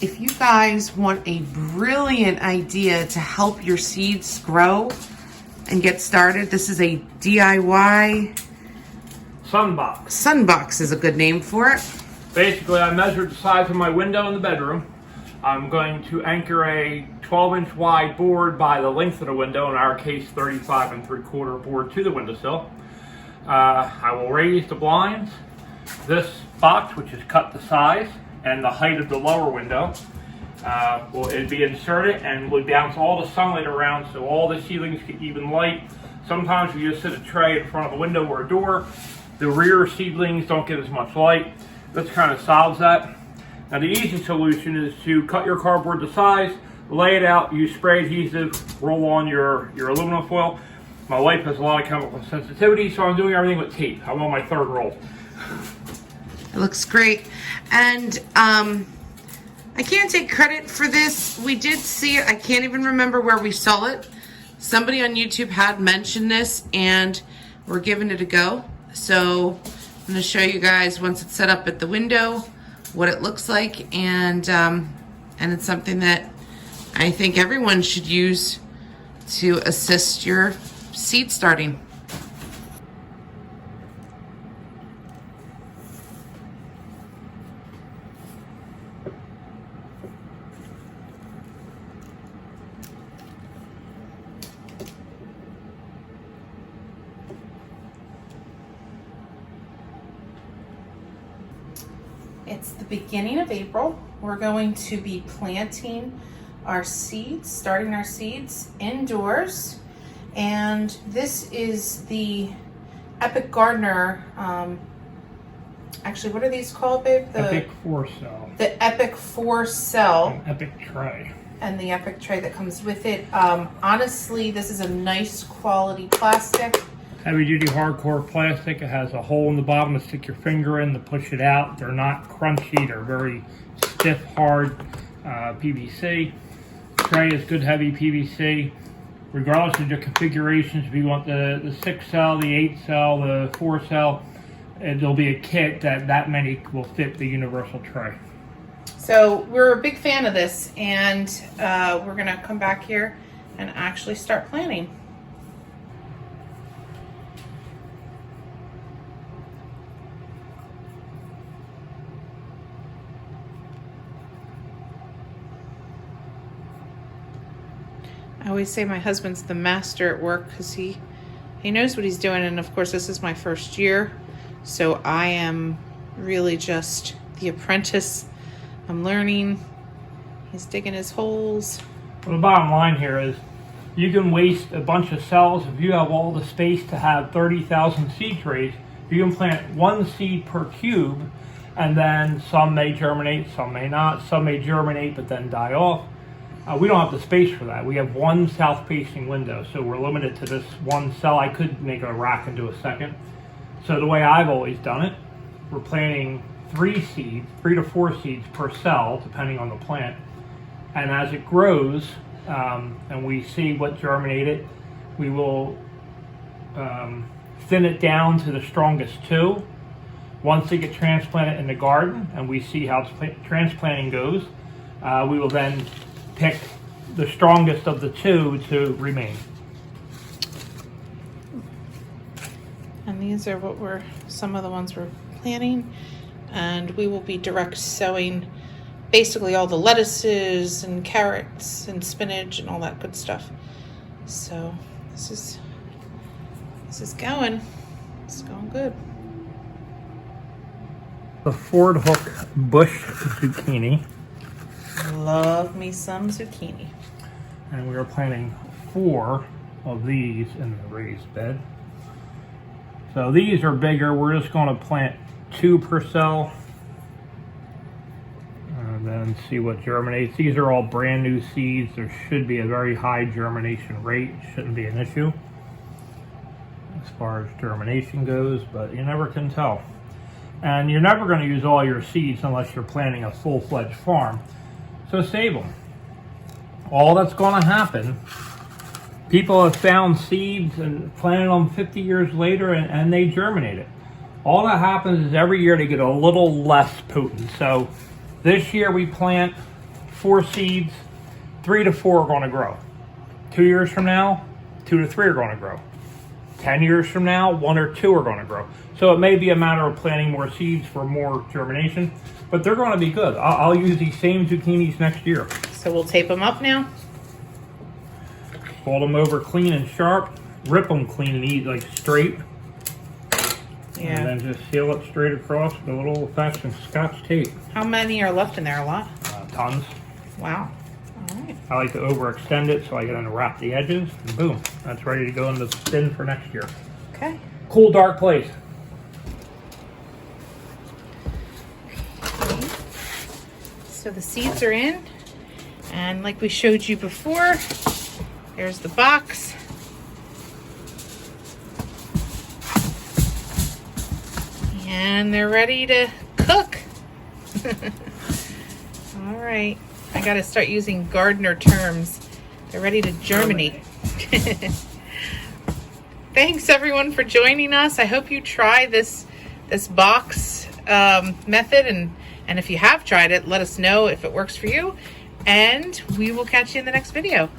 If you guys want a brilliant idea to help your seeds grow and get started, this is a DIY Sunbox. Sunbox is a good name for it. Basically, I measured the size of my window in the bedroom. I'm going to anchor a 12-inch wide board by the length of the window, in our case 35 3/4 board, to the windowsill. I will raise the blinds. This box, which is cut to size, and the height of the lower window, it'll be inserted and will bounce all the sunlight around so all the ceilings get even light. Sometimes you just sit a tray in front of a window or a door. The rear seedlings don't get as much light. This kind of solves that. Now the easy solution is to cut your cardboard to size, lay it out, use spray adhesive, roll on your aluminum foil. My wife has a lot of chemical sensitivity, so I'm doing everything with tape. I'm on my third roll. It looks great. And I can't take credit for this. We did see it. I can't even remember where we saw it. Somebody on YouTube had mentioned this and we're giving it a go. So I'm going to show you guys once it's set up at the window what it looks like, and it's something that I think everyone should use to assist your seed starting. It's the beginning of April. We're going to be planting our seeds, starting our seeds indoors. And this is the Epic Gardener, actually, what are these called, babe? The Epic 4-cell. The Epic 4-cell. An Epic tray. And the Epic tray that comes with it. Honestly, this is a nice quality plastic. Heavy duty hardcore plastic. It has a hole in the bottom to stick your finger in to push it out. They're not crunchy. They're very stiff, hard PVC. Tray is good heavy PVC. Regardless of your configurations, if you want the 6-cell, the 8-cell, the 4-cell, there'll be a kit that many will fit the universal tray. So we're a big fan of this, and we're gonna come back here and actually start planting. I always say my husband's the master at work because he knows what he's doing, and of course this is my first year, so I am really just the apprentice. I'm learning. He's digging his holes. Well, the bottom line here is you can waste a bunch of cells. If you have all the space to have 30,000 seed trays, you can plant one seed per cube, and then some may germinate, some may not. Some may germinate but then die off. We don't have the space for that. We have one south-facing window, so we're limited to this one cell. I could make a rack and do a second. So the way I've always done it, we're planting 3 to 4 seeds per cell, depending on the plant. And as it grows, and we see what germinated, we will thin it down to the strongest 2. Once they get transplanted in the garden, and we see how transplanting goes, we will then pick the strongest of the 2 to remain. And these are some of the ones we're planting, and we will be direct sowing basically all the lettuces and carrots and spinach and all that good stuff. So this is going. It's going good. The Ford Hook bush zucchini. Love me some zucchini. And we are planting 4 of these in the raised bed. So these are bigger. We're just going to plant 2 per cell and then see what germinates. These are all brand new seeds. There should be a very high germination rate. Shouldn't be an issue as far as germination goes, but you never can tell. And you're never going to use all your seeds unless you're planting a full-fledged farm. So save them. All that's going to happen, people have found seeds and planted them 50 years later and they germinated. All that happens is every year they get a little less potent. So this year we plant 4 seeds, 3 to 4 are going to grow. 2 years from now, 2 to 3 are going to grow. 10 years from now, 1 or 2 are going to grow. So it may be a matter of planting more seeds for more germination, but they're going to be good. I'll use these same zucchinis next year. So we'll tape them up now. Fold them over clean and sharp, rip them clean and eat like straight, Yeah. and then just seal it straight across with a little old-fashioned Scotch tape. How many are left in there? A lot. Tons. Wow. All right. I like to overextend it so I can unwrap the edges, and boom, that's ready to go in the bin for next year. Okay. Cool, dark place. So the seeds are in, and like we showed you before, there's the box. And they're ready to cook. All right. I got to start using gardener terms. They're ready to germinate. Thanks everyone for joining us. I hope you try this box method, and if you have tried it, let us know if it works for you. And we will catch you in the next video.